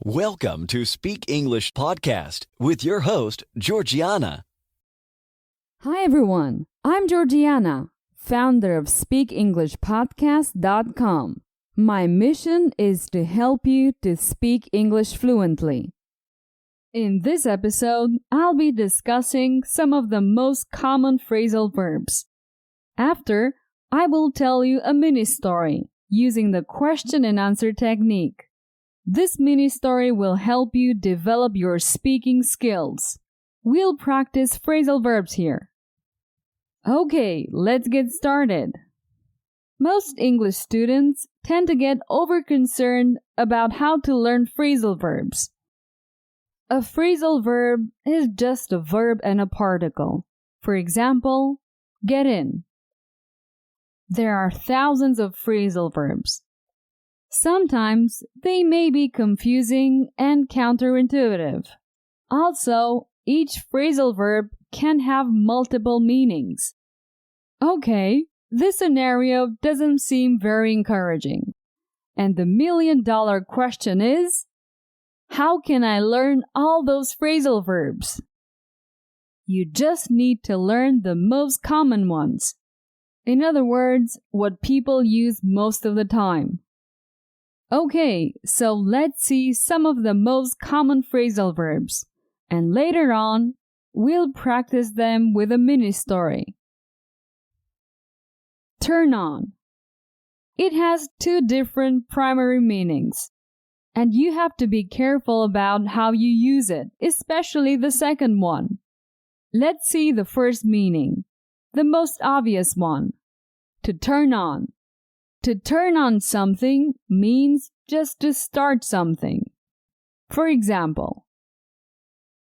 Welcome to Speak English Podcast with your host, Georgiana. Hi everyone, I'm Georgiana, founder of SpeakEnglishPodcast.com. My mission is to help you to speak English fluently. In this episode, I'll be discussing some of the most common phrasal verbs. After, I will tell you a mini story using the question and answer technique. This mini story will help you develop your speaking skills. We'll practice phrasal verbs here. Okay, let's get started. Most English students tend to get over-concerned about how to learn phrasal verbs. A phrasal verb is just a verb and a particle. For example, get in. There are thousands of phrasal verbs. Sometimes they may be confusing and counterintuitive. Also, each phrasal verb can have multiple meanings. Okay, this scenario doesn't seem very encouraging. And the million-dollar question is, how can I learn all those phrasal verbs? You just need to learn the most common ones. In other words, what people use most of the time. Okay, so let's see some of the most common phrasal verbs, and later on, we'll practice them with a mini story. Turn on. It has two different primary meanings, and you have to be careful about how you use it, especially the second one. Let's see the first meaning, the most obvious one, to turn on. To turn on something means just to start something. For example,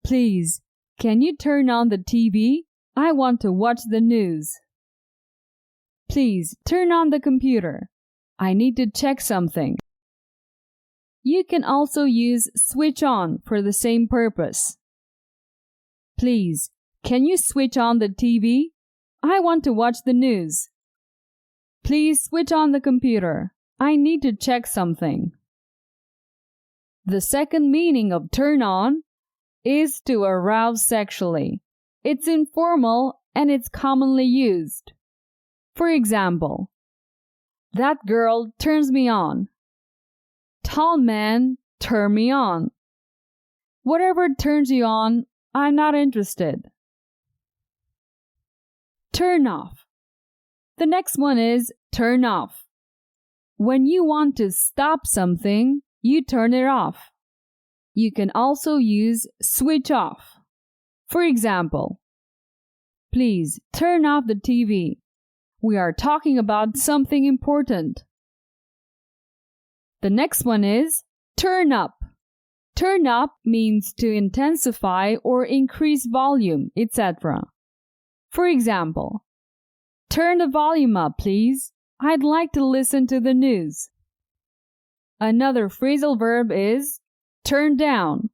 please, can you turn on the TV? I want to watch the news. Please, turn on the computer. I need to check something. You can also use switch on for the same purpose. Please, can you switch on the TV? I want to watch the news. Please switch on the computer. I need to check something. The second meaning of turn on is to arouse sexually. It's informal and it's commonly used. For example, that girl turns me on. Tall man, turn me on. Whatever turns you on, I'm not interested. Turn off. The next one is turn off. When you want to stop something, you turn it off. You can also use switch off. For example, please turn off the TV. We are talking about something important. The next one is turn up. Turn up means to intensify or increase volume, etc. For example, turn the volume up, please. I'd like to listen to the news. Another phrasal verb is turn down.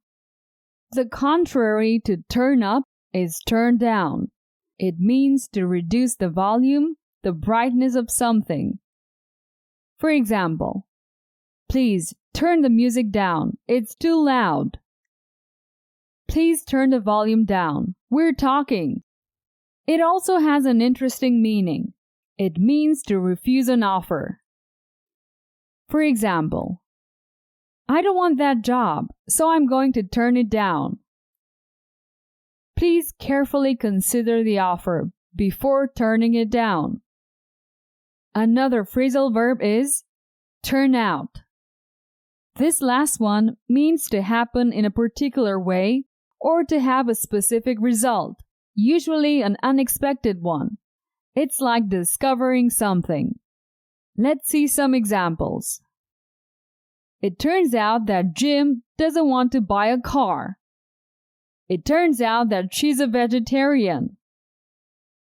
The contrary to turn up is turn down. It means to reduce the volume, the brightness of something. For example, please turn the music down. It's too loud. Please turn the volume down. We're talking. It also has an interesting meaning. It means to refuse an offer. For example, I don't want that job, so I'm going to turn it down. Please carefully consider the offer before turning it down. Another phrasal verb is turn out. This last one means to happen in a particular way or to have a specific result. Usually an unexpected one. It's like discovering something. Let's see some examples. It turns out that Jim doesn't want to buy a car. It turns out that she's a vegetarian.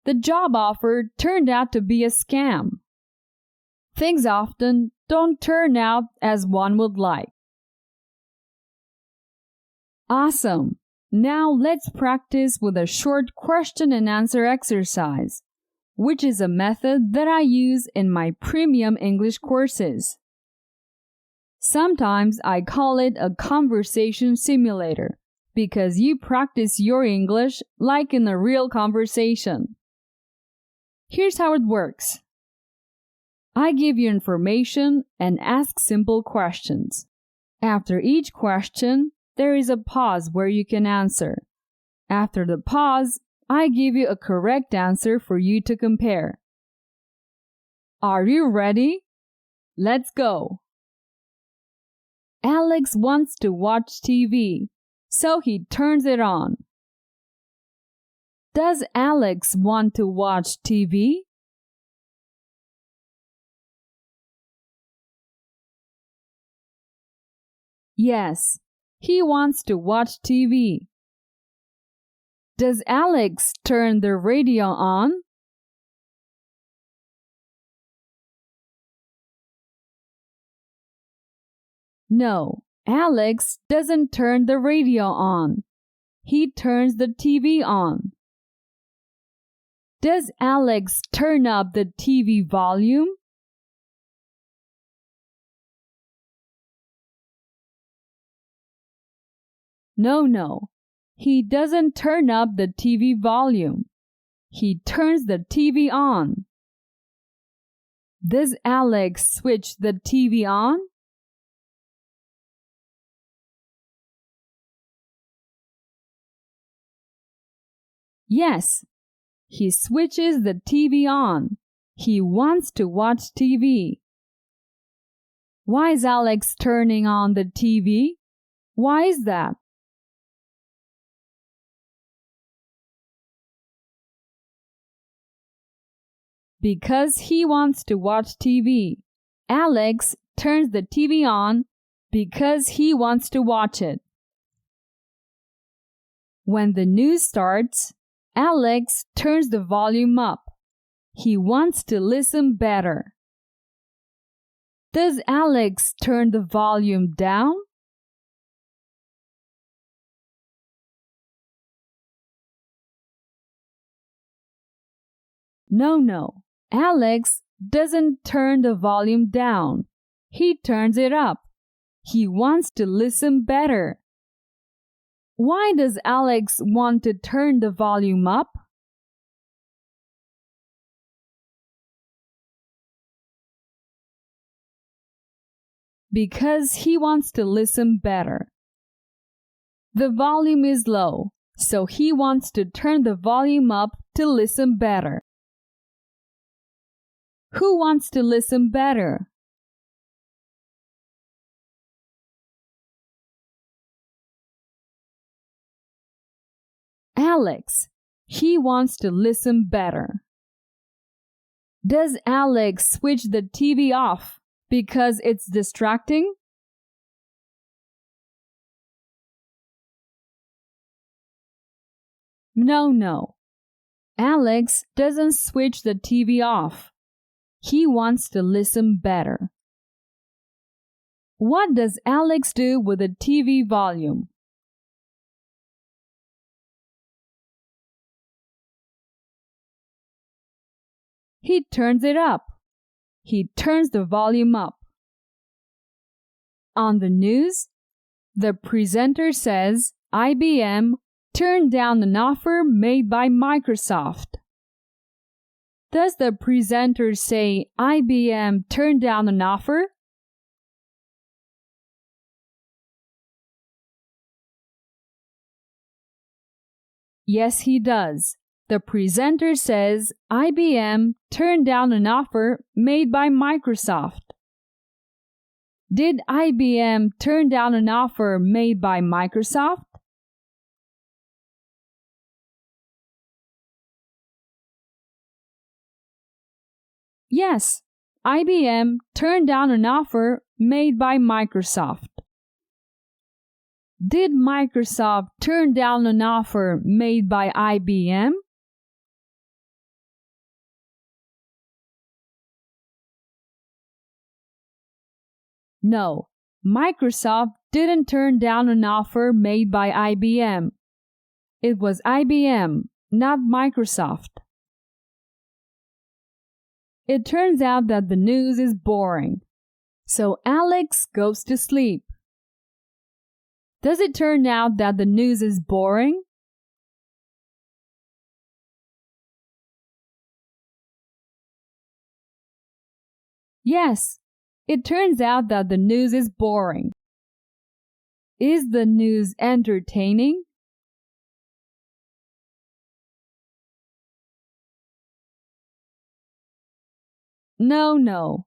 The job offer turned out to be a scam. Things often don't turn out as one would like. Awesome! Now let's practice with a short question and answer exercise, which is a method that I use in my premium English courses. Sometimes I call it a conversation simulator because you practice your English like in a real conversation. Here's how it works. I give you information and ask simple questions. After each question, there is a pause where you can answer. After the pause, I give you a correct answer for you to compare. Are you ready? Let's go! Alex wants to watch TV, so he turns it on. Does Alex want to watch TV? Yes, he wants to watch TV. Does Alex turn the radio on? No, Alex doesn't turn the radio on. He turns the TV on. Does Alex turn up the TV volume? No. He doesn't turn up the TV volume. He turns the TV on. Does Alex switch the TV on? Yes, he switches the TV on. He wants to watch TV. Why is Alex turning on the TV? Why is that? Because he wants to watch TV. Alex turns the TV on because he wants to watch it. When the news starts, Alex turns the volume up. He wants to listen better. Does Alex turn the volume down? No. Alex doesn't turn the volume down. He turns it up. He wants to listen better. Why does Alex want to turn the volume up? Because he wants to listen better. The volume is low, so he wants to turn the volume up to listen better. Who wants to listen better? Alex. He wants to listen better. Does Alex switch the TV off because it's distracting? No. Alex doesn't switch the TV off. He wants to listen better. What does Alex do with the TV volume? He turns it up. He turns the volume up. On the news, the presenter says IBM turned down an offer made by Microsoft. Does the presenter say IBM turned down an offer? Yes, he does. The presenter says IBM turned down an offer made by Microsoft. Did IBM turn down an offer made by Microsoft? Yes, IBM turned down an offer made by Microsoft. Did Microsoft turn down an offer made by IBM? No, Microsoft didn't turn down an offer made by IBM. It was IBM, not Microsoft. It turns out that the news is boring. So Alex goes to sleep. Does it turn out that the news is boring? Yes, it turns out that the news is boring. Is the news entertaining? No.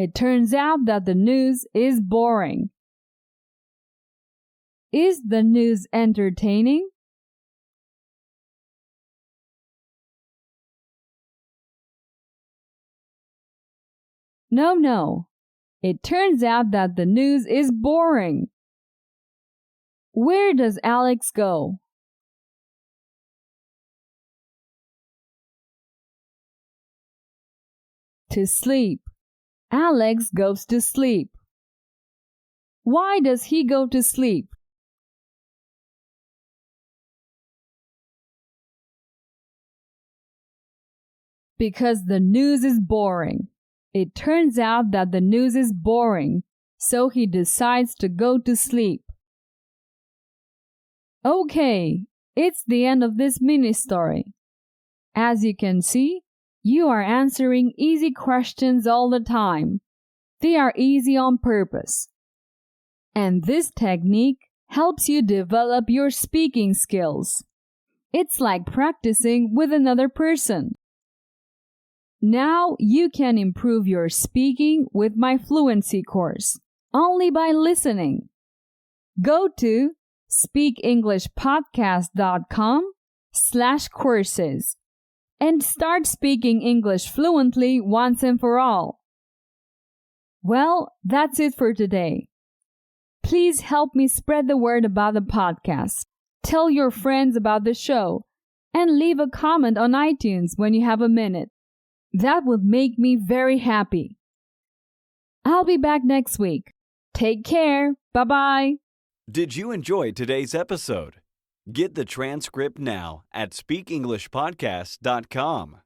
It turns out that the news is boring. Is the news entertaining? No. It turns out that the news is boring. Where does Alex go? To sleep. Alex goes to sleep. Why does he go to sleep? Because the news is boring. It turns out that the news is boring, so he decides to go to sleep. Okay, it's the end of this mini story. As you can see, you are answering easy questions all the time. They are easy on purpose. And this technique helps you develop your speaking skills. It's like practicing with another person. Now you can improve your speaking with my fluency course, only by listening. Go to speakenglishpodcast.com/courses and start speaking English fluently once and for all. Well, that's it for today. Please help me spread the word about the podcast. Tell your friends about the show and leave a comment on iTunes when you have a minute. That would make me very happy. I'll be back next week. Take care. Bye-bye. Did you enjoy today's episode? Get the transcript now at speakenglishpodcast.com.